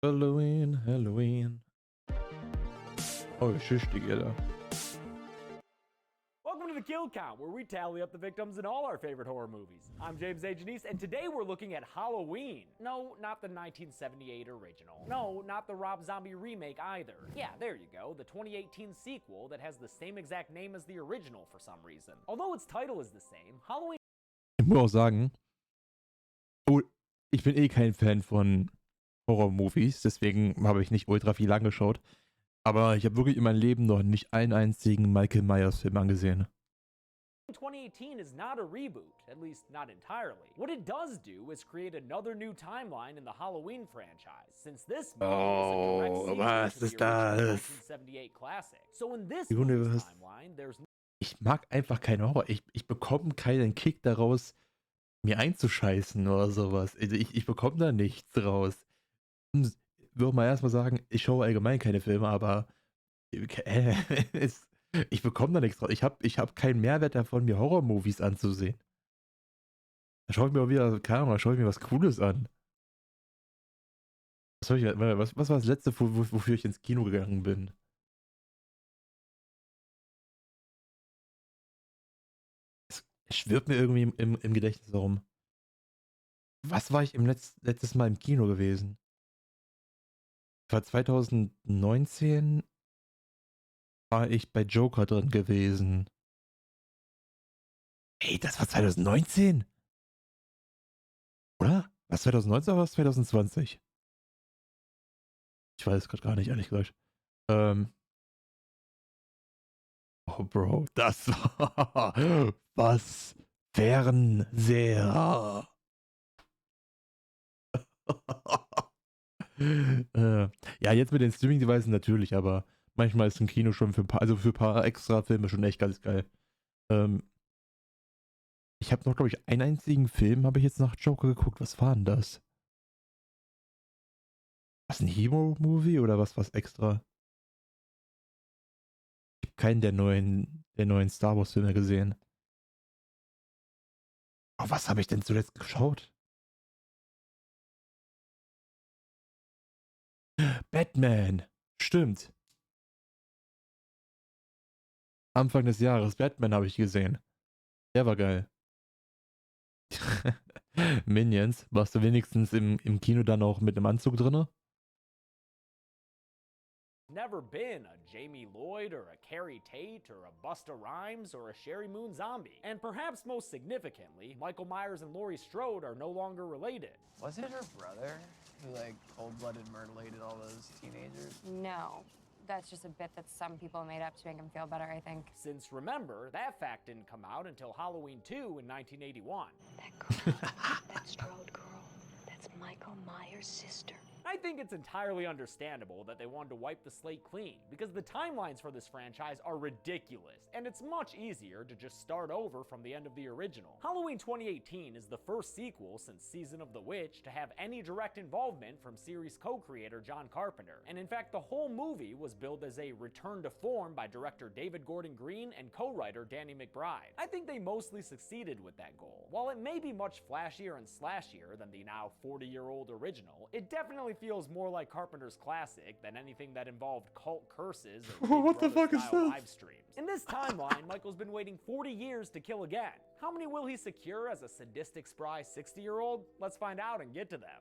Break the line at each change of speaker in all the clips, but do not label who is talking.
Halloween, Halloween. Oh, tschüss, Digga.
Welcome to the Kill Count, where we tally up the victims in all our favorite horror movies. I'm James A. Janice, and today we're looking at Halloween. No, not the 1978 original. No, not the Rob Zombie remake either. Yeah, there you go, the 2018 sequel that has the same exact name as the original for some reason. Although its title is the same, Halloween...
Ich muss auch sagen, oh, ich bin eh kein Fan von Horror-Movies, deswegen habe ich nicht ultra viel angeschaut. Aber ich habe wirklich in meinem Leben noch nicht einen einzigen Michael Myers Film angesehen.
2018 is not a reboot, at least not entirely. What it does do is create another new timeline in the Halloween franchise, since this movie is a direct sequel to the original 1978 classic. So in this movie's timeline, there's...
Ich mag einfach keinen Horror. Ich bekomme keinen Kick daraus, mir einzuscheißen oder sowas. Also ich bekomme da nichts raus. Würde mal erstmal sagen, ich schaue allgemein keine Filme, aber ich bekomme da nichts raus. Ich hab keinen Mehrwert davon, mir Horror-Movies anzusehen. Da schaue ich mir auch wieder, keine Ahnung, da schaue ich mir was Cooles an. Was war das letzte, wofür ich ins Kino gegangen bin? Es schwirrt mir irgendwie im Gedächtnis herum. Was war ich letztes Mal im Kino gewesen? War 2019 war ich bei Joker drin gewesen. Ey, das war 2019? Oder? Was 2019 oder was 2020? Ich weiß gerade gar nicht, ehrlich gesagt. Oh, Bro, das war was Fernseher. Ja, jetzt mit den Streaming-Devices natürlich, aber manchmal ist ein Kino schon für ein paar extra Filme schon echt ganz geil. Ich habe noch, glaube ich, einen einzigen Film habe ich jetzt nach Joker geguckt. Was war denn das? Was, ein Hero-Movie oder was extra? Ich habe keinen der neuen Star Wars-Filme gesehen. Oh, was habe ich denn zuletzt geschaut? Batman. Stimmt. Anfang des Jahres. Batman habe ich gesehen. Der war geil. Minions. Warst du wenigstens im Kino dann auch mit einem Anzug drinne?
Never been a Jamie Lloyd or a Carrie Tate or a Busta Rhymes or a Sherry Moon Zombie. And perhaps most significantly, Michael Myers and Laurie Strode are no longer related.
Was it her brother who, like, cold-blooded mutilated all those teenagers?
No. That's just a bit that some people made up to make him feel better, I think.
Since remember, that fact didn't come out until Halloween 2 in 1981.
That girl, that Strode girl, that's Michael Myers' sister.
I think it's entirely understandable that they wanted to wipe the slate clean, because the timelines for this franchise are ridiculous, and it's much easier to just start over from the end of the original. Halloween 2018 is the first sequel since Season of the Witch to have any direct involvement from series co-creator John Carpenter, and in fact the whole movie was billed as a return to form by director David Gordon Green and co-writer Danny McBride. I think they mostly succeeded with that goal. While it may be much flashier and slashier than the now 40-year-old original, it definitely feels more like Carpenter's classic than anything that involved cult curses or
What the fuck is that?
live streams. In this timeline, Michael's been waiting 40 years to kill again. How many will he secure as a sadistic, spry 60-year-old? Let's find out and get to them.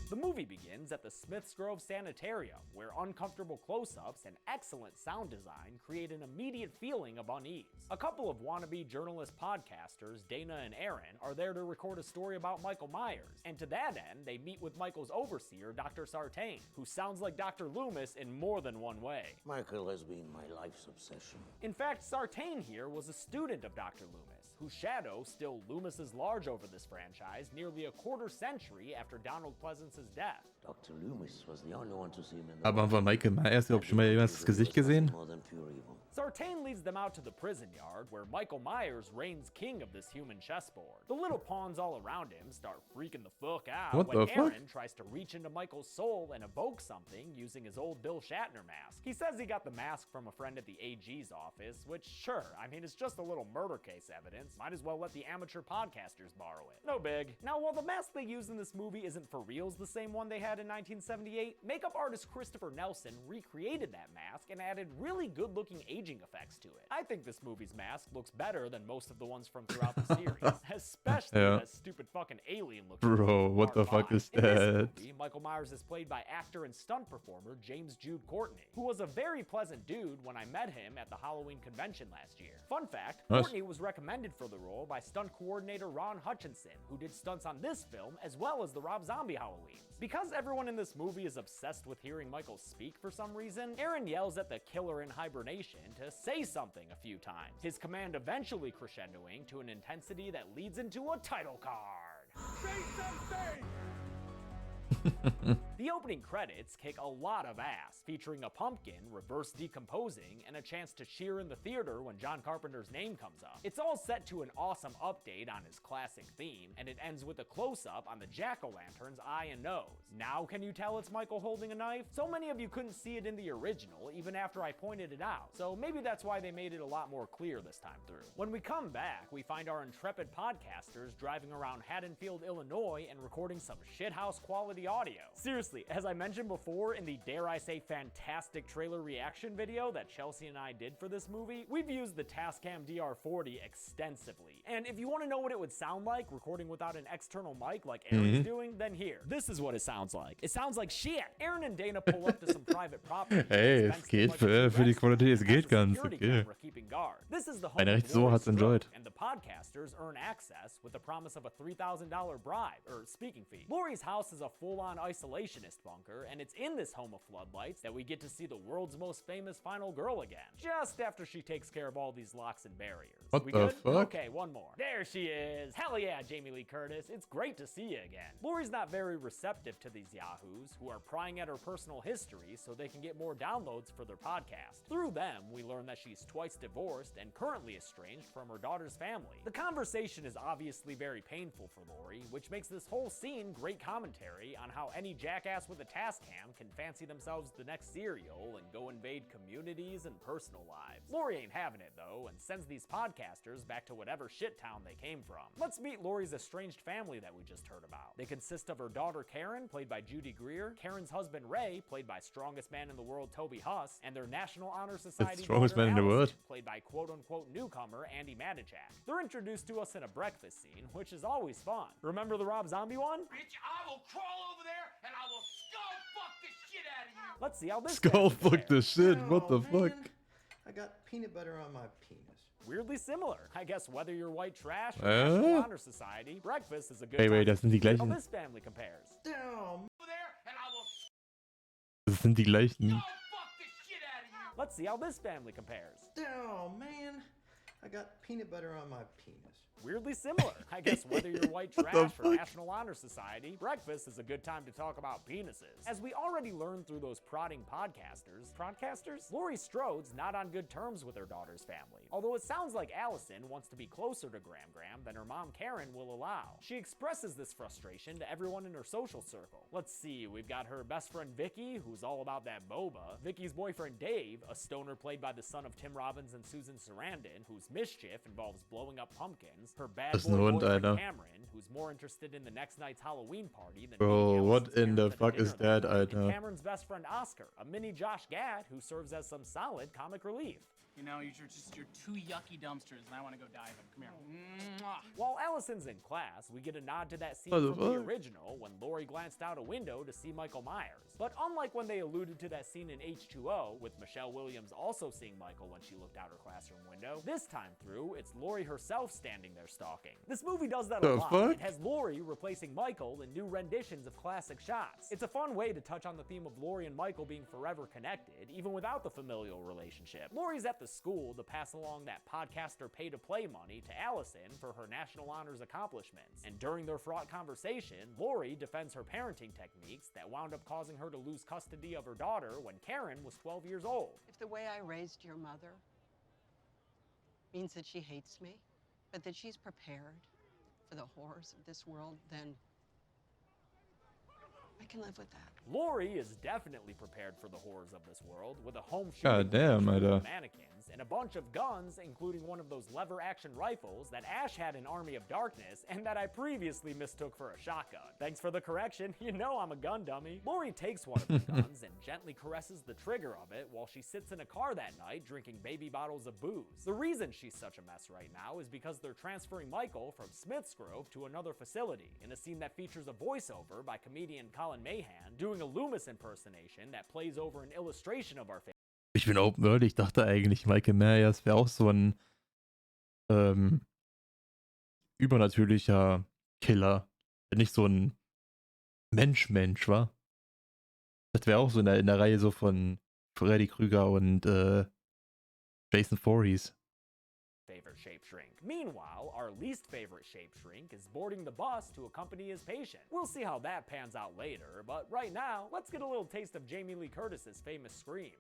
The movie begins at the Smiths Grove Sanitarium, where uncomfortable close-ups and excellent sound design create an immediate feeling of unease. A couple of wannabe journalist podcasters, Dana and Aaron, are there to record a story about Michael Myers, and to that end, they meet with Michael's overseer, Dr. Sartain, who sounds like Dr. Loomis in more than one way.
Michael has been my life's obsession.
In fact, Sartain here was a student of Dr. Loomis, whose shadow still looms as large over this franchise nearly a quarter century after Donald Pleasance's death.
Dr. Loomis was the only one to see him in the
Aber von Michael Myers, hab ich schon mal jemals das Gesicht gesehen?
more than pure evil.
Sartain leads them out to the prison yard, where Michael Myers reigns king of this human chessboard. The little pawns all around him start freaking the fuck out
What
when
the fuck?
Aaron tries to reach into Michael's soul and evoke something using his old Bill Shatner mask. He says he got the mask from a friend at the AG's office, which, sure, I mean, it's just a little murder case evidence, series. Might as well let the amateur podcasters borrow it. No big. Now, while the mask they use in this movie isn't for reals the same one they had in 1978, makeup artist Christopher Nelson recreated that mask and added really good-looking aging effects to it. I think this movie's mask looks better than most of the ones from throughout the series, especially that stupid fucking alien looking.
Bro, what the fuck is
In this
that?
movie, Michael Myers is played by actor and stunt performer James Jude Courtney, who was a very pleasant dude when I met him at the Halloween convention last year. Fun fact,
Nice.
Courtney was recommended for the role by stunt coordinator Ron Hutchinson, who did stunts on this film as well as the Rob Zombie Halloweens. Because everyone in this movie is obsessed with hearing Michael speak for some reason, Aaron yells at the killer in hibernation to say something a few times, his command eventually crescendoing to an intensity that leads into a title card. Say something! The opening credits kick a lot of ass, featuring a pumpkin reverse decomposing and a chance to cheer in the theater when John Carpenter's name comes up. It's all set to an awesome update on his classic theme, and it ends with a close-up on the jack-o'-lantern's eye and nose. Now can you tell it's Michael holding a knife? So many of you couldn't see it in the original, even after I pointed it out, so maybe that's why they made it a lot more clear this time through. When we come back, we find our intrepid podcasters driving around Haddonfield, Illinois, and recording some shithouse quality audio. Seriously, as I mentioned before in the dare I say fantastic trailer reaction video that Chelsea and I did for this movie, we've used the Tascam DR40 extensively. And if you want to know what it would sound like recording without an external mic like Aaron's doing, then here. This is what it sounds like. It sounds like shit. Aaron and Dana pull up to some private property.
Hey, es geht für die Qualität, es geht ganz okay.
This is the home
Einer
of
rechts so
Laurie
hat's enjoyed.
Strode, and the podcasters earn access with the promise of a $3,000 bribe, or speaking fee. Laurie's house is a full-on isolationist bunker, and it's in this home of floodlights that we get to see the world's most famous final girl again, just after she takes care of all these locks and barriers.
What
We
the
good?
fuck?
Okay, one more. There she is. Hell yeah, Jamie Lee Curtis. It's great to see you again. Laurie's not very receptive to these yahoos who are prying at her personal history so they can get more downloads for their podcast. Through them, we learn that she's twice divorced and currently estranged from her daughter's family. The conversation is obviously very painful for Laurie, which makes this whole scene great commentary on how any jackass with a Tascam can fancy themselves the next serial and go invade communities and personal lives. Laurie ain't having it though, and sends these podcasters back to whatever shit town they came from. Let's meet Laurie's estranged family that we just heard about. They consist of her daughter Karen, played by Judy Greer, Karen's husband Ray, played by strongest man in the world Toby Huss, and their National Honor Society
strongest
daughter,
man in the world.
Allison, played by quote-unquote newcomer Andy Matichak. They're introduced to us in a breakfast scene, which is always fun. Remember the Rob Zombie one?
Bitch, I will crawl over there and I will skull fuck the shit out of you.
Let's see how this
Skull
family
fuck the
compares.
shit, what the
Oh,
fuck?
man. I got peanut butter on my penis.
Weirdly similar. I guess whether you're white trash or National Honor Society, breakfast is a good
Wait,
time
das sind die
to see how
gleichen.
this family compares.
Damn.
Over there and I will
Das sind die gleichen.
skull fuck the shit out of you.
Let's see how this family compares.
Damn, man. I got peanut butter on my penis.
Weirdly similar. I guess whether you're white
What the
trash or
fuck?
National Honor Society, breakfast is a good time to talk about penises. As we already learned through those prodding podcasters, Laurie Strode's not on good terms with her daughter's family. Although it sounds like Allison wants to be closer to Graham than her mom Karen will allow. She expresses this frustration to everyone in her social circle. Let's see, we've got her best friend Vicky, who's all about that boba. Vicky's boyfriend Dave, a stoner played by the son of Tim Robbins and Susan Sarandon, whose mischief involves blowing up pumpkins. Her bad
Das ist
boy
ein Hund,
boyfriend
Alter.
Cameron, who's more interested in the next night's Halloween party than
Bro,
meeting
what
Allison's
in the
parents at a
fuck is
dinner
that,
night. And
Alter?
Cameron's best friend Oscar, a mini Josh Gad who serves as some solid comic relief.
You know, you're two yucky dumpsters, and I want to go dive in. Come here. Mwah.
While Allison's in class, we get a nod to that scene
What the
from the
fuck?
original when Laurie glanced out a window to see Michael Myers. But unlike when they alluded to that scene in H2O, with Michelle Williams also seeing Michael when she looked out her classroom window, this time through, it's Laurie herself standing there stalking. This movie does that a
The
lot.
fuck?
It has Laurie replacing Michael in new renditions of classic shots. It's a fun way to touch on the theme of Laurie and Michael being forever connected, even without the familial relationship. Laurie's at the school to pass along that podcaster pay-to-play money to Allison for her National Honors accomplishments. And during their fraught conversation, Laurie defends her parenting techniques that wound up causing her to lose custody of her daughter when Karen was 12 years old.
If the way I raised your mother means that she hates me, but that she's prepared for the horrors of this world, then I can live with that.
Laurie is definitely prepared for the horrors of this world, with a home
God
shooting
damn,
range full
Alter.
of mannequins and a bunch of guns, including one of those lever-action rifles that Ash had in Army of Darkness and that I previously mistook for a shotgun. Thanks for the correction. You know I'm a gun dummy. Laurie takes one of the guns and gently caresses the trigger of it while she sits in a car that night drinking baby bottles of booze. The reason she's such a mess right now is because they're transferring Michael from Smithsgrove to another facility in a scene that features a voiceover by comedian Colin Mahan doing a Loomis impersonation that plays over an illustration of our favorite.
Ich bin Open World, ich dachte eigentlich, Michael Myers wäre auch so ein übernatürlicher Killer. Der nicht so ein Mensch war. Das wäre auch so in der Reihe so von Freddy Krüger und Jason Voorhees.
Favorite shape shrink. Meanwhile, our least favorite shape shrink is boarding the bus to accompany his patient. We'll see how that pans out later, but right now, let's get a little taste of Jamie Lee Curtis's famous scream.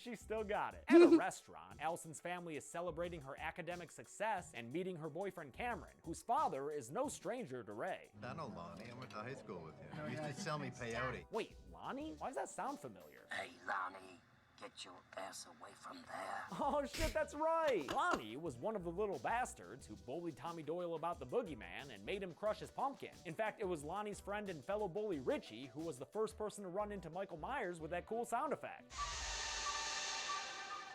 She still got it. At a restaurant, Allison's family is celebrating her academic success and meeting her boyfriend Cameron, whose father is no stranger to Ray.
I know Lonnie. I went to high school with him. He used to sell me peyote.
Wait, Lonnie? Why does that sound familiar?
Hey, Lonnie, get your ass away from there.
Oh shit, that's right! Lonnie was one of the little bastards who bullied Tommy Doyle about the boogeyman and made him crush his pumpkin. In fact, it was Lonnie's friend and fellow bully Richie who was the first person to run into Michael Myers with that cool sound effect.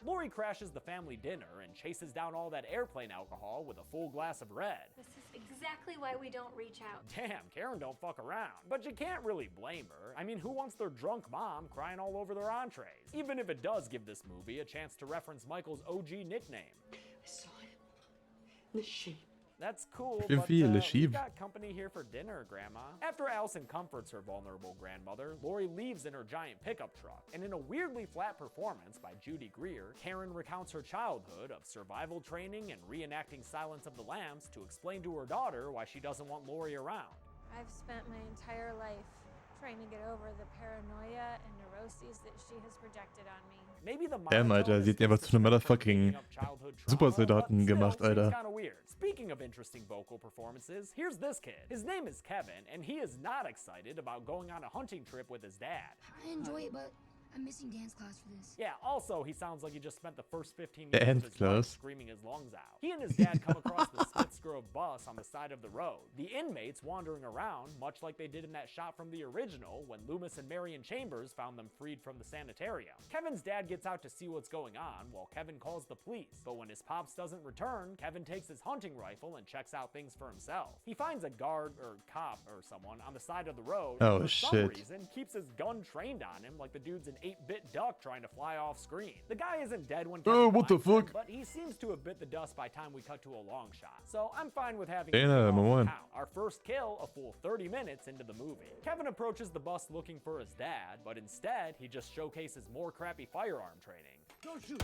Laurie crashes the family dinner and chases down all that airplane alcohol with a full glass of red.
This is exactly why we don't reach out.
Damn, Karen don't fuck around. But you can't really blame her. I mean, who wants their drunk mom crying all over their entrees? Even if it does give this movie a chance to reference Michael's OG nickname.
I saw him. The sheep.
That's cool,
bin
but
viele
we've
Sheep.
got company here for dinner, Grandma. After Allison comforts her vulnerable grandmother, Laurie leaves in her giant pickup truck, and in a weirdly flat performance by Judy Greer, Karen recounts her childhood of survival training and reenacting Silence of the Lambs to explain to her daughter why she doesn't want Laurie around.
I've spent my entire life trying to get over the paranoia and neuroses that she has projected on me.
Maybe the
Damn, Alter, sieht einfach zu einem motherfucking Supersoldaten gemacht, Alter.
Kind of weird. Speaking of interesting vocal performances, here's this kid. His name is Kevin, and he is not excited about going on a hunting trip with his dad.
I enjoy it, but I'm missing dance class for this.
Yeah, also, he sounds like he just spent the first 15 minutes
Dance
of his life
class.
screaming his lungs out. He and his dad come across the Smithsgrove bus on the side of the road. The inmates wandering around, much like they did in that shot from the original when Loomis and Marion Chambers found them freed from the sanitarium. Kevin's dad gets out to see what's going on while Kevin calls the police. But when his pops doesn't return, Kevin takes his hunting rifle and checks out things for himself. He finds a guard or cop or someone on the side of the road
Oh,
and for some
shit.
reason keeps his gun trained on him like the dude's an 8-bit duck trying to fly off screen. The guy isn't dead when Kevin
what the
finds him,
fuck?
but he seems to have bit the dust by time we cut to a long shot. So I'm fine with having
Damn,
it
number
all
one.
count. Our first kill a full 30 minutes into the movie. Kevin approaches the bus looking for his dad, but instead he just showcases more crappy firearm training. Don't shoot.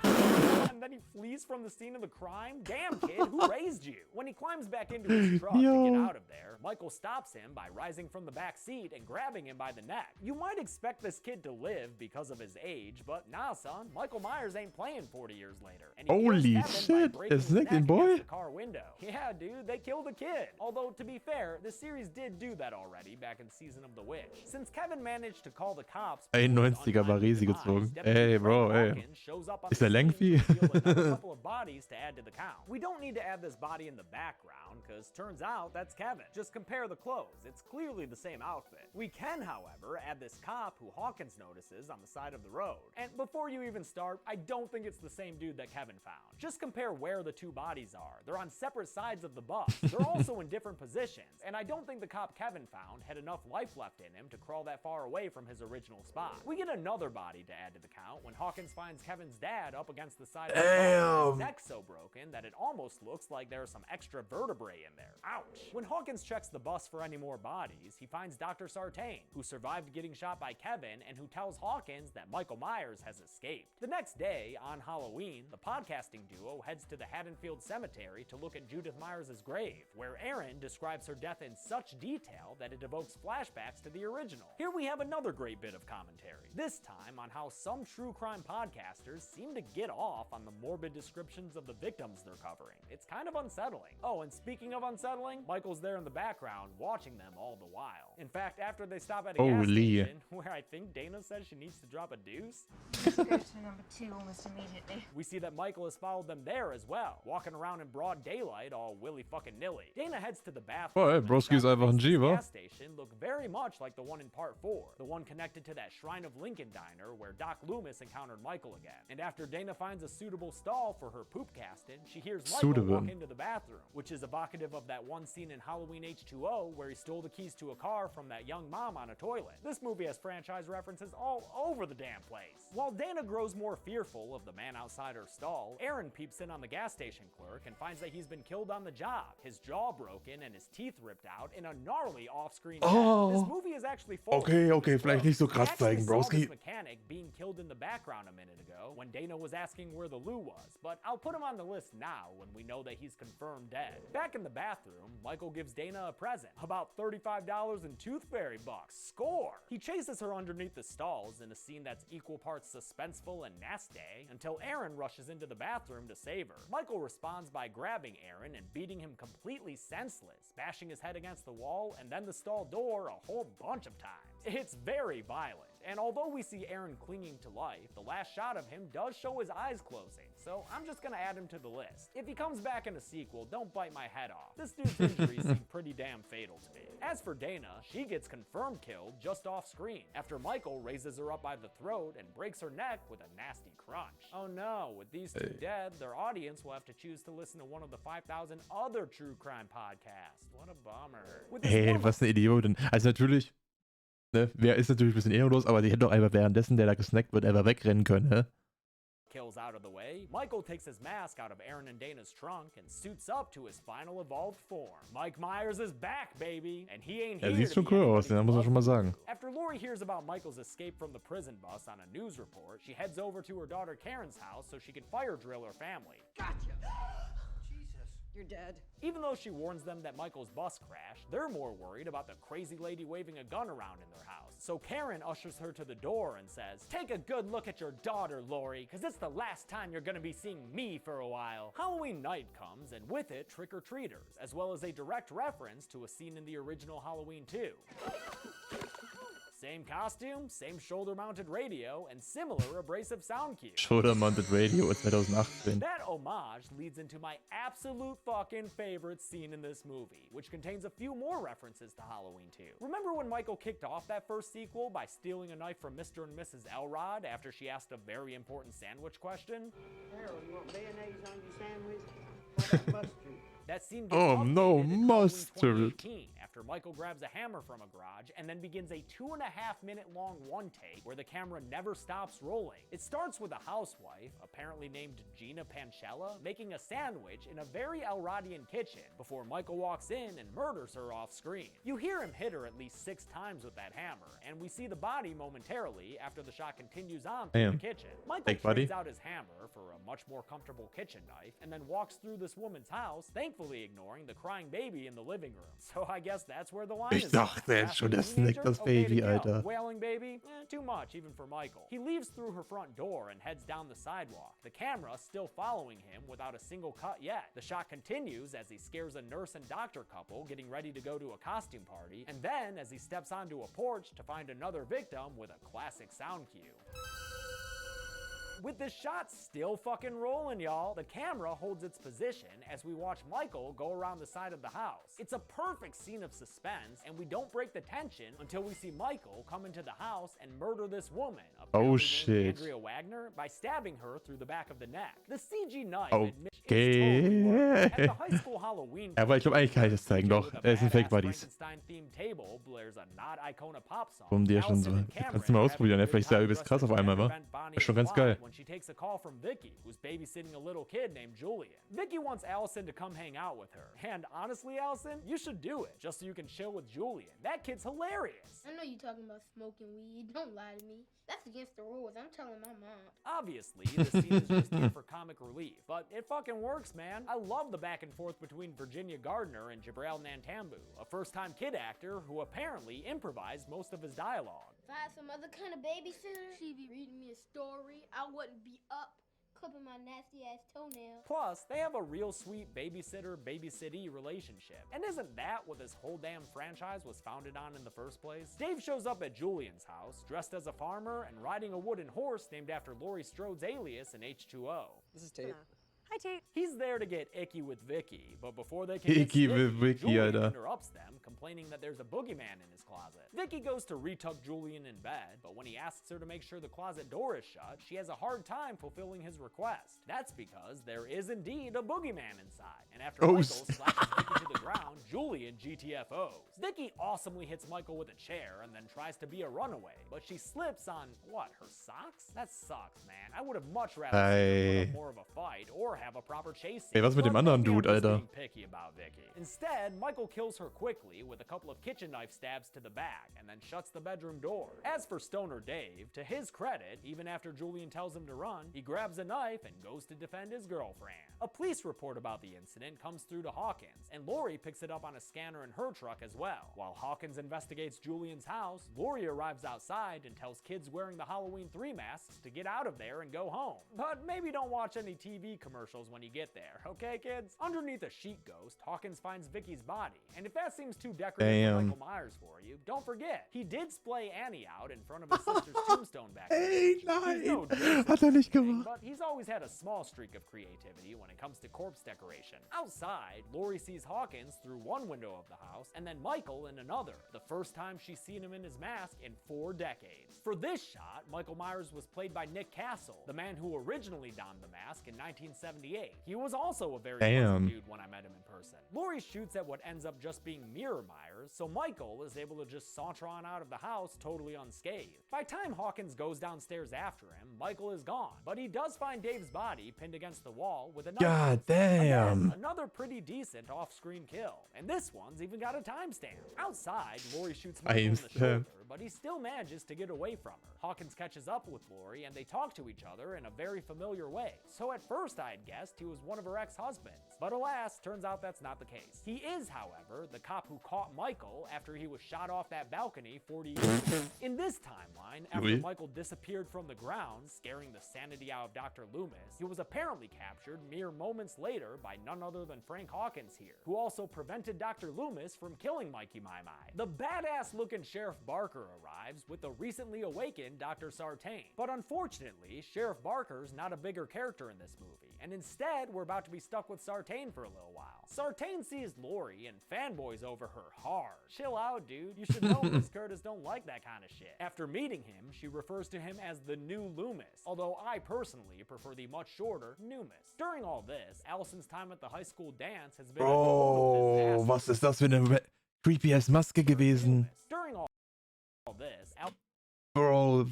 And then he flees from the scene of the crime? Damn, kid, who raised you? When he climbs back into his truck to
Yo.
get out of there, Michael stops him by rising from the back seat and grabbing him by the neck. You might expect this kid to live because of his age, but nah, son, Michael Myers ain't playing 40 years later. And he kills
Holy
Kevin by
shit,
breaking
is
his
that
neck
the boy?
against the car window. Yeah, dude, they killed a kid. Although, to be fair, the series did do that already back in Season of the Witch. Since Kevin managed to call the cops,
91er war riesig gezogen. Ey, Bro, ey.
shows up on
Ist
the
er
scene
lengthy?
to reveal another couple of bodies to add to the count. We don't need to add this body in the background, because turns out that's Kevin. Just compare the clothes. It's clearly the same outfit. We can, however, add this cop who Hawkins notices on the side of the road. And before you even start, I don't think it's the same dude that Kevin found. Just compare where the two bodies are. They're on separate sides of the bus. They're also in different positions, and I don't think the cop Kevin found had enough life left in him to crawl that far away from his original spot. We get another body to add to the count when Hawkins finds Kevin's dad up against the side of the bus. His neck's so broken that it almost looks like there's some extra vertebrae in there. Ouch. When Hawkins checks the bus for any more bodies, he finds Dr. Sartain, who survived getting shot by Kevin and who tells Hawkins that Michael Myers has escaped. The next day, on Halloween, the podcasting duo heads to the Haddonfield Cemetery to look at Judith Myers' grave, where Erin describes her death in such detail that it evokes flashbacks to the original. Here we have another great bit of commentary, this time on how some true crime podcasters seem to get off on the morbid descriptions of the victims they're covering. It's kind of unsettling. Oh, and speaking of unsettling, Michael's there in the back background, watching them all the while. In fact, after they stop at a gas
Holy.
station, where I think Dana says she needs to drop a deuce,
Go to number 2 almost immediately.
we see that Michael has followed them there as well, walking around in broad daylight all willy-fucking-nilly. Dana heads to the bathroom.
Oh, ey,
and
Broski ist einfach ein G, wa?
gas station look very much like the one in part 4, the one connected to that Shrine of Lincoln diner where Doc Loomis encountered Michael again. And after Dana finds a suitable stall for her poop casting, she hears Michael walk into the bathroom, which is evocative of that one scene in Halloween H2O where he stole the keys to a car from that young mom on a toilet. This movie has franchise references all over the damn place. While Dana grows more fearful of the man outside her stall, Aaron peeps in on the gas station clerk and finds that he's been killed on the job, his jaw broken and his teeth ripped out in a gnarly off-screen death. This movie is actually full
Okay, vielleicht nicht so krass zeigen, Broski.
Mechanic being killed in the background a minute ago when Dana was asking where the loo was, but I'll put him on the list now when we know that he's confirmed dead. Back in the bathroom, Michael gives Dana a present, about $35 in tooth fairy bucks. Score! He chases her underneath the stalls in a scene that's equal parts suspenseful and nasty until Aaron rushes into the bathroom to save her. Michael responds by grabbing Aaron and beating him completely senseless, bashing his head against the wall and then the stall door a whole bunch of times. It's very violent, and although we see Aaron clinging to life, the last shot of him does show his eyes closing, so I'm just gonna add him to the list. If he comes back in a sequel, don't bite my head off. This dude's injuries seem pretty damn fatal to me. As for Dana, she gets confirmed killed just off screen, after Michael raises her up by the throat and breaks her neck with a nasty crunch. Oh no, with these two dead, their audience will have to choose to listen to one of the 5,000 other true crime podcasts. What a bummer.
Ey, was eine Idiotin. Also natürlich, ne, wer ist natürlich ein bisschen ehrenlos, aber die hätte doch einfach währenddessen, der da gesnackt wird, einfach wegrennen können, ne?
Kills out of the way, Michael takes his mask out of Aaron and Dana's trunk and suits up to his final evolved form. Mike Myers is back, baby, and he ain't here.
Sieht schon cool aus, ja, muss man schon mal sagen.
After Lori hears about Michael's escape from the prison bus on a news report, she heads over to her daughter Karen's house so she can fire drill her family.
Gotcha! Jesus. You're dead.
Even though she warns them that Michael's bus crashed, they're more worried about the crazy lady waving a gun around in their house. So Karen ushers her to the door and says, "Take a good look at your daughter, Lori, because it's the last time you're gonna be seeing me for a while." Halloween night comes, and with it, trick-or-treaters, as well as a direct reference to a scene in the original Halloween 2. Same costume, same shoulder-mounted radio, and similar abrasive sound cues.
Shoulder-mounted Radio 2018.
That homage leads into my absolute fucking favorite scene in this movie, which contains a few more references to Halloween 2. Remember when Michael kicked off that first sequel by stealing a knife from Mr. and Mrs. Elrod after she asked a very important sandwich question?
Harold, you want mayonnaise on your sandwich? What about mustard?
That scene gets
Oh no,
updated in Halloween
mustard.
2018 after Michael grabs a hammer from a garage and then begins a 2.5-minute long one take where the camera never stops rolling. It starts with a housewife, apparently named Gina Pancella, making a sandwich in a very Elrodian kitchen before Michael walks in and murders her off screen. You hear him hit her at least 6 times with that hammer, and we see the body momentarily after the shot continues on through the kitchen. Michael trades out his hammer for a much more comfortable kitchen knife and then walks through this woman's house, thankfully ignoring the crying baby in the living room. So I guess that's where the line is.
Ich dachte jetzt schon, der snackt das Baby, Alter.
Wailing baby? Too much, even for Michael. He leaves through her front door and heads down the sidewalk, the camera still following him without a single cut yet. The shot continues as he scares a nurse and doctor couple getting ready to go to a costume party, and then as he steps onto a porch to find another victim with a classic sound cue. With the shot still fucking rolling, y'all, the camera holds its position as we watch Michael go around the side of the house. It's a perfect scene of suspense, and we don't break the tension until we see Michael come into the house and murder this woman,
Oh shit.
Andrea Wagner, by stabbing her through the back of the neck. The CG knife
Okay.
at the high school Halloween
Aber ich glaube, eigentlich kann ich das zeigen, doch. Es sind Fake Buddies.
Frankenstein-themed table blares a not Icona pop song.
Warum die ja schon so. Kannst du mal ausprobieren, ne? Vielleicht ist er übelst krass auf einmal, wa? Ist schon ganz geil.
When she takes a call from Vicky, who's babysitting a little kid named Julian. Vicky wants Allison to come hang out with her. And honestly, Allison, you should do it, just so you can chill with Julian. That kid's hilarious.
I know you're talking about smoking weed. Don't lie to me. That's against the rules. I'm telling my mom.
Obviously, this scene is just here for comic relief, but it fucking works, man. I love the back and forth between Virginia Gardner and Jabril Nantambu, a first-time kid actor who apparently improvised most of his dialogue.
If I had some other kind of babysitter, she'd be reading me a story. I wouldn't be up clipping my nasty ass toenail.
Plus, they have a real sweet babysitter-babysittee relationship. And isn't that what this whole damn franchise was founded on in the first place? Dave shows up at Julian's house, dressed as a farmer and riding a wooden horse named after Laurie Strode's alias in H2O.
This is Tate.
Hi, Tate.
He's there to get icky with Vicky, but before they can
Icky
get
with
sticky,
Vicky,
Julian
Alter.
interrupts them, complaining that there's a boogeyman in his closet. Vicky goes to retuck Julian in bed, but when he asks her to make sure the closet door is shut, she has a hard time fulfilling his request. That's because there is indeed a boogeyman inside, and after Michael slashes Vicky to the ground, Julian GTFOs. Vicky awesomely hits Michael with a chair and then tries to be a runaway, but she slips on, what, her socks? That sucks, man. I would have much rather seen her put up more of a fight or have a proper chase scene.
Ey, was mit dem anderen Dude, Alter?
Picky about Vicky. Instead, Michael kills her quickly with a couple of kitchen knife stabs to the back and then shuts the bedroom door. As for Stoner Dave, to his credit, even after Julian tells him to run, he grabs a knife and goes to defend his girlfriend. A police report about the incident comes through to Hawkins, and Laurie picks it up on a scanner in her truck as well. While Hawkins investigates Julian's house, Laurie arrives outside and tells kids wearing the Halloween 3 masks to get out of there and go home. But maybe don't watch any TV commercials when you get there, okay kids? Underneath a sheet ghost, Hawkins finds Vicky's body, and if that seems too decorative for Michael Myers for you, don't forget, he did splay Annie out in front of his sister's tombstone back then.
Ey, nein! Hat er nicht gemacht.
But he's always had a small streak of creativity when it comes to corpse decoration. Outside, Laurie sees Hawkins through one window of the house, and then Michael in another, the first time she's seen him in his mask in 4 decades. For this shot, Michael Myers was played by Nick Castle, the man who originally donned the mask in 1978. He was also a very pleasant dude when I met him in person. Laurie shoots at what ends up just being Mirror Myers, so Michael is able to just saunter on out of the house totally unscathed. By the time Hawkins goes downstairs after him, Michael is gone, but he does find Dave's body pinned against the wall with a knife.
God damn.
Again, another pretty decent off-screen kill, and this one's even got a timestamp. Outside, Laurie shoots Michael in the shoulder, but he still manages to get away from her. Hawkins catches up with Laurie, and they talk to each other in a very familiar way. So at first I had guessed he was one of her ex-husbands, but alas, turns out that's not the case. He is, however, the cop who caught Michael after he was shot off that balcony 40 years ago. In this timeline, after Michael disappeared from the ground, scaring the sanity out of Dr. Loomis, he was apparently captured mere moments later by none other than Frank Hawkins here, who also prevented Dr. Loomis from killing Mikey My. The badass-looking Sheriff Barker arrives with the recently awakened Dr. Sartain. But unfortunately, Sheriff Barker's not a bigger character in this movie, and instead, we're about to be stuck with Sartain for a little while. Sartain sees Laurie and fanboys over her hard. Chill out, dude. You should know Miss Curtis don't like that kind of shit. After meeting him, she refers to him as the new Loomis, although I personally prefer the much shorter Noomis. During all this, Allison's time at the high school dance has been a total disaster.
Was ist das für eine creepy ass Maske gewesen?
During all this,
Bro,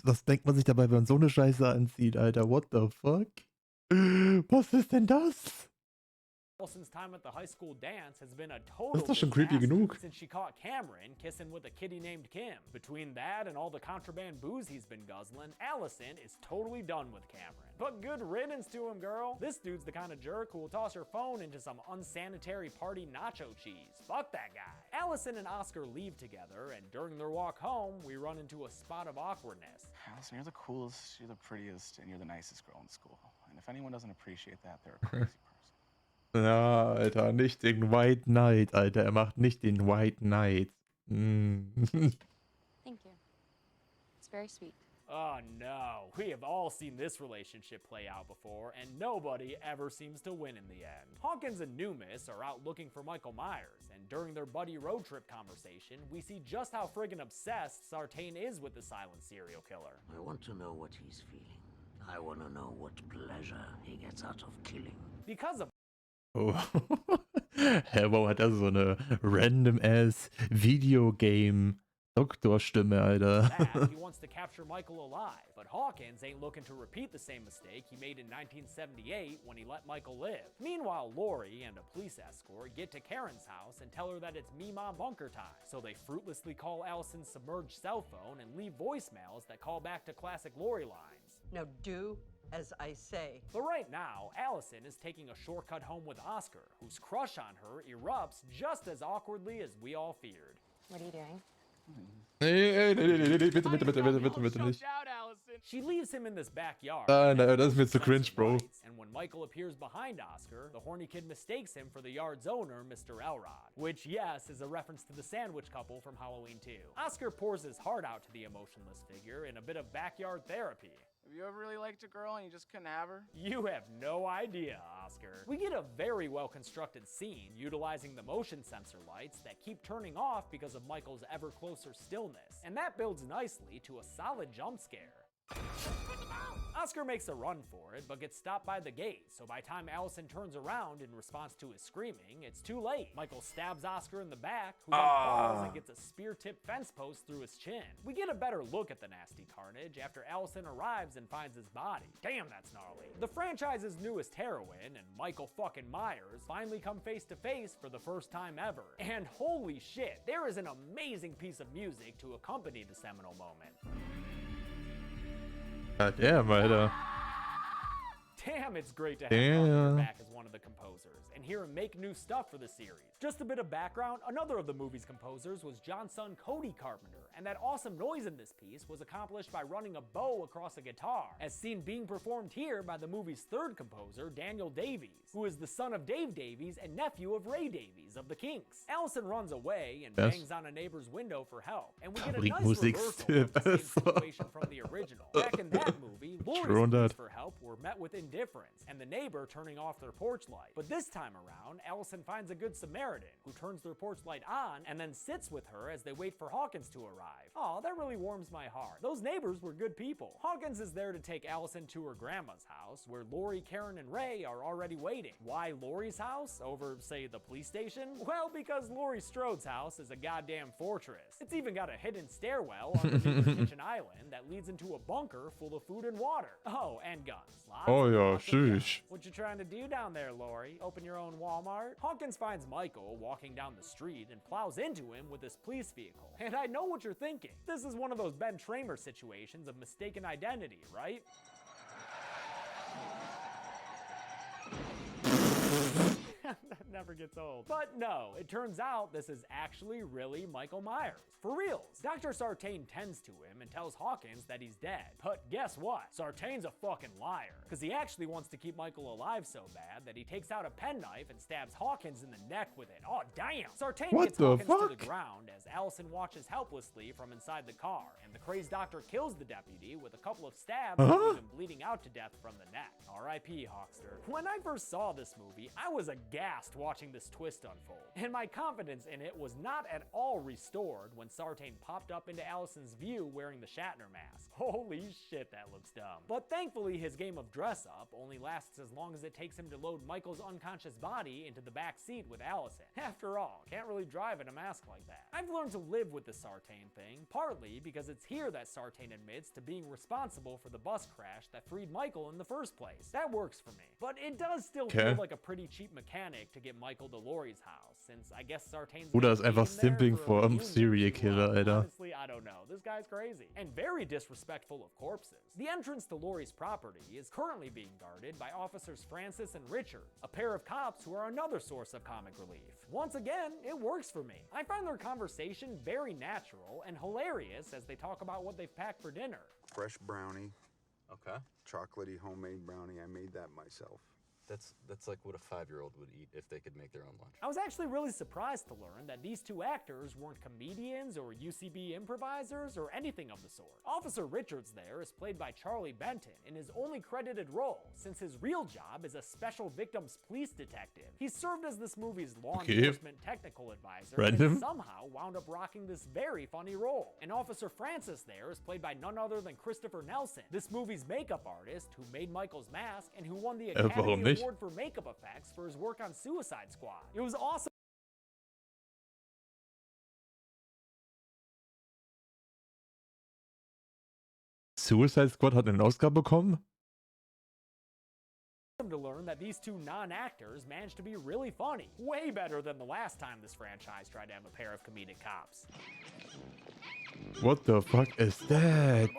was denkt man sich dabei, wenn man so eine Scheiße anzieht, Alter? What the fuck? Was ist denn das?
Allison's time at the high school dance has been a total
Das ist doch schon creepy genug.
since she caught Cameron kissing with a kitty named Kim. Between that and all the contraband booze he's been guzzling, Allison is totally done with Cameron. But good riddance to him, girl. This dude's the kind of jerk who will toss her phone into some unsanitary party nacho cheese. Fuck that guy. Allison and Oscar leave together, and during their walk home, we run into a spot of awkwardness.
Allison, you're the coolest, you're the prettiest, and you're the nicest girl in school. And if anyone doesn't appreciate that, they're a crazy person.
Ja, Alter, nicht den White Knight, Alter. Er macht nicht den White Knight.
Thank you. It's very sweet.
Oh no, we have all seen this relationship play out before, and nobody ever seems to win in the end. Hawkins and Noomis are out looking for Michael Myers, and during their buddy road trip conversation, we see just how friggin' obsessed Sartain is with the silent serial killer.
I want to know what he's feeling. I want to know what pleasure he gets out of killing.
Because of
Oh. Hä, wow, hat er so eine random-ass Videogame-Doktorstimme, Alter.
that, he wants to capture Michael alive, but Hawkins ain't looking to repeat the same mistake he made in 1978 when he let Michael live. Meanwhile, Laurie and a police escort get to Karen's house and tell her that it's Mima bunker time, so they fruitlessly call Allison's submerged cell phone and leave voicemails that call back to classic Laurie lines.
Now do as I say.
But right now, Allison is taking a shortcut home with Oscar, whose crush on her erupts just as awkwardly as we all feared.
What are you doing?
Nee, bitte nicht.
Shout out, Allison. Allison.
She leaves him in this backyard.
Ah,
and
no,
then
das ist mir
goes
zu
to
cringe,
fence
Bro.
lights, and when Michael appears behind Oscar, the horny kid mistakes him for the yard's owner, Mr. Elrod. Which, yes, is a reference to the sandwich couple from Halloween 2. Oscar pours his heart out to the emotionless figure in a bit of backyard therapy.
Have you ever really liked a girl and you just couldn't have her?
You have no idea, Oscar. We get a very well-constructed scene utilizing the motion sensor lights that keep turning off because of Michael's ever closer stillness, and that builds nicely to a solid jump scare. Oscar makes a run for it, but gets stopped by the gate, so by the time Allison turns around in response to his screaming, it's too late. Michael stabs Oscar in the back, who then falls and gets a spear-tipped fence post through his chin. We get a better look at the nasty carnage after Allison arrives and finds his body. Damn, that's gnarly. The franchise's newest heroine, and Michael fucking Myers, finally come face to face for the first time ever. And holy shit, there is an amazing piece of music to accompany the seminal moment.
God damn, Alter.
Damn, it's great to have Carpenter back as one of the composers, and hear him make new stuff for the series. Just a bit of background, another of the movie's composers was John's son Cody Carpenter, and that awesome noise in this piece was accomplished by running a bow across a guitar, as seen being performed here by the movie's third composer, Daniel Davies, who is the son of Dave Davies and nephew of Ray Davies of the Kinks. Allison runs away and bangs on a neighbor's window for help, and we get a nice reversal of the same situation from the original. Back in that movie, Laurie's pleas for help were met with indifference, and the neighbor turning off their porch light. But this time around, Allison finds a good Samaritan who turns their porch light on and then sits with her as they wait for Hawkins to arrive. Aw, that really warms my heart. Those neighbors were good people. Hawkins is there to take Allison to her grandma's house, where Laurie, Karen, and Ray are already waiting. Why Laurie's house over, say, the police station? Well, because Laurie Strode's house is a goddamn fortress. It's even got a hidden stairwell underneath the kitchen island that leads into a bunker full of food and water. Oh, and guns. Lots of guns. What you trying to do down there, Laurie? Open your own Walmart? Hawkins finds Michael walking down the street and plows into him with his police vehicle. And I know what you're thinking. This is one of those Ben Tramer situations of mistaken identity, right? That never gets old. But no, it turns out this is actually really Michael Myers. For reals. Dr. Sartain tends to him and tells Hawkins that he's dead. But guess what? Sartain's a fucking liar. Because he actually wants to keep Michael alive so bad that he takes out a penknife and stabs Hawkins in the neck with it. Oh, damn! Sartain gets Hawkins to the ground as Allison watches helplessly from inside the car, and the crazed doctor kills the deputy with a couple of stabs that leave him bleeding out to death from the neck. R.I.P. Hawkster. When I first saw this movie, I was aghast watching this twist unfold, and my confidence in it was not at all restored when Sartain popped up into Allison's view wearing the Shatner mask. Holy shit, that looks dumb. But thankfully, his game of dress-up only lasts as long as it takes him to load Michael's unconscious body into the back seat with Allison. After all, can't really drive in a mask like that. I've learned to live with the Sartain thing, partly because it's here that Sartain admits to being responsible for the bus crash that freed Michael in the first place. That works for me. But it does still feel like a pretty cheap mechanic to get Michael to Laurie's house, since I guess Sartain's
Bruder ist einfach Simping vor einem Serial Killer, Alter.
Honestly, I don't know. This guy's crazy. And very disrespectful of corpses. The entrance to Laurie's property is currently being guarded by officers Francis and Richard, a pair of cops who are another source of comic relief. Once again, it works for me. I find their conversation very natural and hilarious as they talk about what they've packed for dinner.
Fresh brownie.
Okay.
Chocolatey homemade brownie. I made that myself.
That's like what a 5-year-old would eat if they could make their own lunch.
I was actually really surprised to learn that these two actors weren't comedians or UCB improvisers or anything of the sort. Officer Richards there is played by Charlie Benton in his only credited role, since his real job is a special victims police detective. He served as this movie's law enforcement technical advisor and somehow wound up rocking this very funny role. And Officer Francis there is played by none other than Christopher Nelson, this movie's makeup artist who made Michael's mask and who won the Academy Award for makeup effects for his work on Suicide Squad. It was awesome.
Suicide Squad hat einen Oscar bekommen?
To learn learn that these two non-actors managed to be really funny. Way better than the last time this franchise tried to have a pair of comedic cops.
What the fuck is that?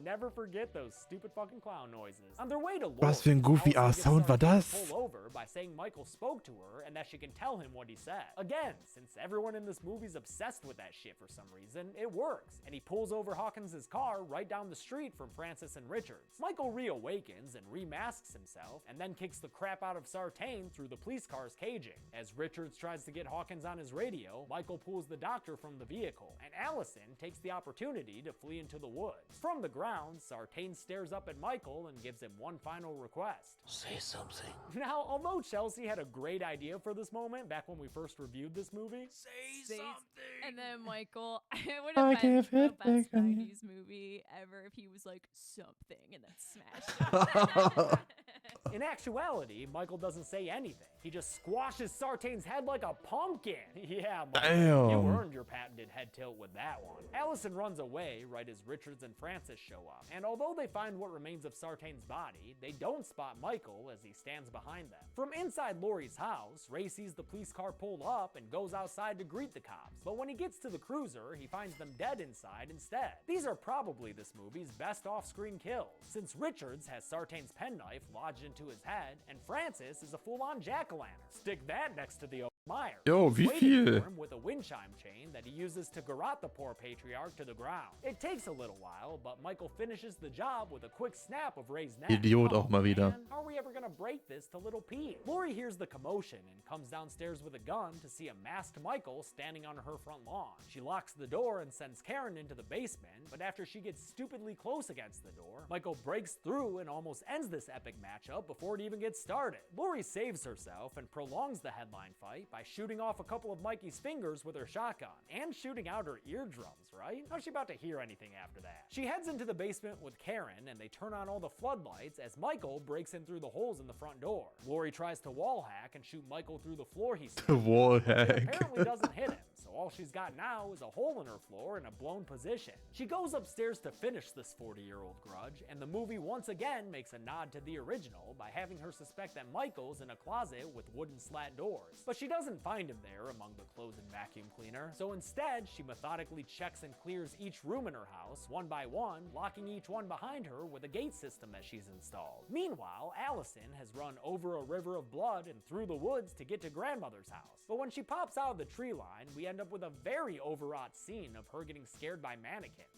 Never forget those stupid fucking clown noises. On their way to Lori,
Was für ein goofy
Allison
Sound
gets
war
Sartain
das?
to pull over by saying Michael spoke to her and that she can tell him what he said. Again, since everyone in this movie's obsessed with that shit for some reason, it works. And he pulls over Hawkins' car right down the street from Francis and Richards. Michael reawakens and remasks himself and then kicks the crap out of Sartain through the police car's caging. As Richards tries to get Hawkins on his radio, Michael pulls the doctor from the vehicle, and Allison takes the opportunity to flee into the woods. From the ground, Sartain stares up at Michael and gives him one final request.
Say something.
Now, although Chelsea had a great idea for this moment back when we first reviewed this movie,
Say something. And then Michael, it would
I
have been
give
the
it
best
back on you.
90s movie ever if he was like something and then smashed it.
in actuality, Michael doesn't say anything. He just squashes Sartain's head like a pumpkin. Yeah, Michael, you
Damn.
earned your patented head tilt with that one. Allison runs away right as Richards and Francis show up. And although they find what remains of Sartain's body, they don't spot Michael as he stands behind them. From inside Laurie's house, Ray sees the police car pull up and goes outside to greet the cops. But when he gets to the cruiser, he finds them dead inside instead. These are probably this movie's best off-screen kills, since Richards has Sartain's penknife lodged into his head, and Francis is a full-on jack-o'-lantern. Stick that next to the Myers.
Yo, wie
waiting
viel?
for him with a wind chime chain that he uses to garrote the poor patriarch to the ground. It takes a little while, but Michael finishes the job with a quick snap of Ray's neck.
Idiot auch mal wieder.
Man, how are we ever gonna break this to little Pete? Laurie hears the commotion and comes downstairs with a gun to see a masked Michael standing on her front lawn. She locks the door and sends Karen into the basement, but after she gets stupidly close against the door, Michael breaks through and almost ends this epic matchup before it even gets started. Laurie saves herself and prolongs the headline fight by shooting off a couple of Mikey's fingers with her shotgun, and shooting out her eardrums, right? How's she about to hear anything after that? She heads into the basement with Karen, and they turn on all the floodlights as Michael breaks in through the holes in the front door. Laurie tries to wall hack and shoot Michael through the floor he's
Wall
It
hack.
apparently doesn't hit him, so all she's got now is a hole in her floor and a blown position. She goes upstairs to finish this 40-year-old grudge, and the movie once again makes a nod to the original by having her suspect that Michael's in a closet with wooden slat doors. But she doesn't find him there among the clothes and vacuum cleaner, so instead she methodically checks and clears each room in her house one by one, locking each one behind her with a gate system that she's installed. Meanwhile, Allison has run over a river of blood and through the woods to get to grandmother's house. But when she pops out of the tree line, we end up with a very overwrought scene of her getting scared by mannequins.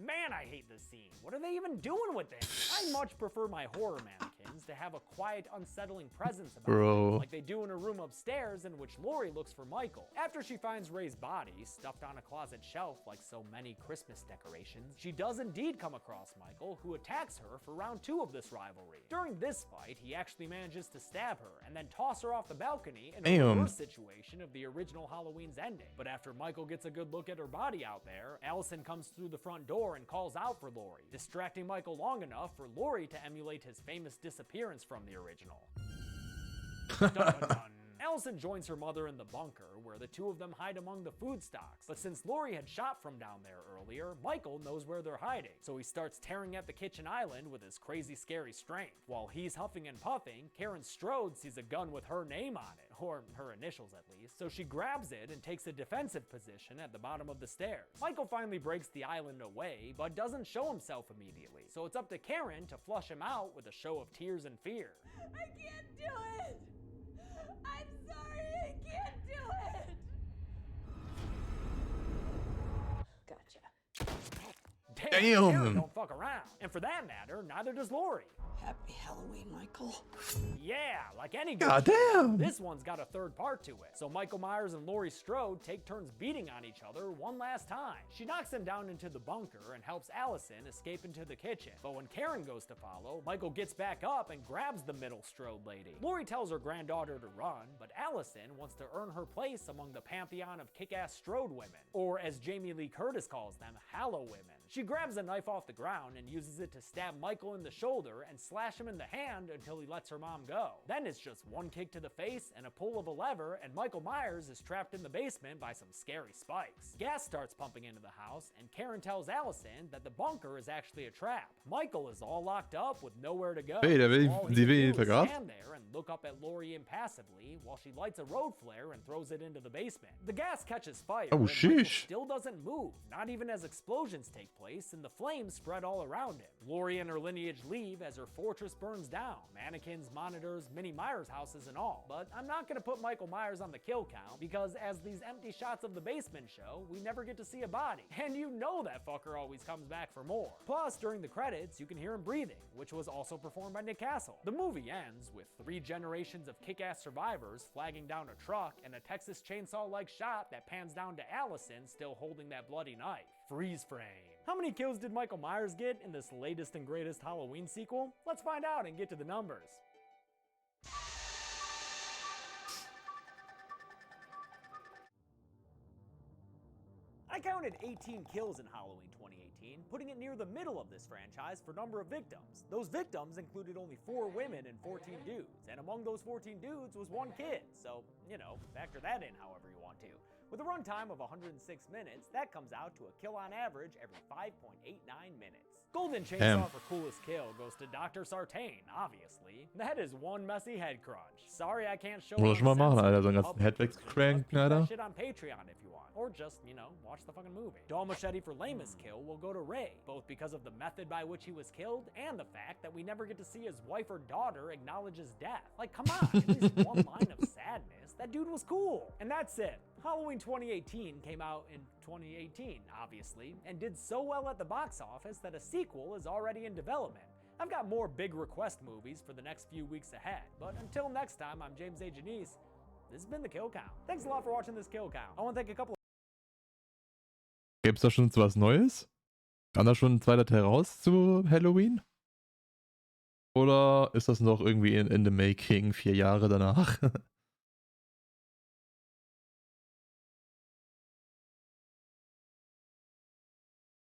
Man, I hate this scene. What are they even doing with it? I much prefer my horror mannequins to have a quiet, unsettling presence about them, like they do in a room upstairs in which Laurie looks for Michael. After she finds Ray's body stuffed on a closet shelf like so many Christmas decorations, she does indeed come across Michael, who attacks her for round 2 of this rivalry. During this fight, he actually manages to stab her and then toss her off the balcony in a reverse situation of the original Halloween's ending. But after Michael gets a good look at her body out there, Allison comes through the front door and calls out for Laurie, distracting Michael long enough for Laurie to emulate his famous disappearance from the original. Dun, dun, dun. Allison joins her mother in the bunker, where the two of them hide among the food stocks. But since Laurie had shot from down there earlier, Michael knows where they're hiding, so he starts tearing at the kitchen island with his crazy scary strength. While he's huffing and puffing, Karen Strode sees a gun with her name on it, or her initials at least, so she grabs it and takes a defensive position at the bottom of the stairs. Michael finally breaks the island away, but doesn't show himself immediately, so it's up to Karen to flush him out with a show of tears and fear.
I can't do it! I'm sorry, I can't do it!
Gotcha.
Damn! Karen don't fuck around. And for that matter, neither does Laurie.
Happy Halloween, Michael.
Yeah, like any good
Goddamn.
This one's got a third part to it. So Michael Myers and Laurie Strode take turns beating on each other one last time. She knocks him down into the bunker and helps Allison escape into the kitchen. But when Karen goes to follow, Michael gets back up and grabs the middle Strode lady. Laurie tells her granddaughter to run, but Allison wants to earn her place among the pantheon of kick-ass Strode women, or as Jamie Lee Curtis calls them, Hallow women. She grabs a knife off the ground and uses it to stab Michael in the shoulder and slash him in the hand until he lets her mom go. Then it's just one kick to the face and a pull of a lever, and Michael Myers is trapped in the basement by some scary spikes. Gas starts pumping into the house, and Karen tells Allison that the bunker is actually a trap. Michael is all locked up with nowhere to go.
Hey, der will
All he
die
can
will ihn
do is
vergraben.
stand there and look up at Lori impassively while she lights a road flare and throws it into the basement. The gas catches fire,
Oh,
and Michael
sheesh.
still doesn't move, not even as explosions take place and the flames spread all around him. Lori and her lineage leave as her fortress burns down. Mannequins, monitors, Minnie Myers houses and all. But I'm not gonna put Michael Myers on the kill count because as these empty shots of the basement show, we never get to see a body. And you know that fucker always comes back for more. Plus, during the credits, you can hear him breathing, which was also performed by Nick Castle. The movie ends with 3 generations of kick-ass survivors flagging down a truck and a Texas Chainsaw-like shot that pans down to Allison still holding that bloody knife. Freeze frame. How many kills did Michael Myers get in this latest and greatest Halloween sequel? Let's find out and get to the numbers. I counted 18 kills in Halloween 2018, putting it near the middle of this franchise for number of victims. Those victims included only 4 women and 14 dudes, and among those 14 dudes was 1 kid, so, you know, factor that in however you want to. With a runtime of 106 minutes, that comes out to a kill on average every 5.89 minutes. Golden Chainsaw for coolest kill goes to Dr. Sartain, obviously. That is one messy head crunch. Sorry I can't show
Muss ich mal machen, Alter. So einen ganzen
public,
Head
but
wegcranken,
keep that
Alter.
shit on Patreon if you want. Or just, you know, watch the fucking movie. Doll Machete for lamest kill will go to Ray, both because of the method by which he was killed and the fact that we never get to see his wife or daughter acknowledge his death. Like, come on, at least one line of sadness. That dude was cool. And that's it. Halloween 2018 came out in 2018, obviously, and did so well at the box office that a sequel is already in development. I've got more big request movies for the next few weeks ahead, but until next time, I'm James A. Janice. This has been the Kill Count. Thanks a lot for watching this Kill Count. I want to thank a couple of
Gibt's da schon was Neues? Kam da schon ein zweiter Teil raus zu Halloween? Oder ist das noch irgendwie in the making 4 Jahre danach?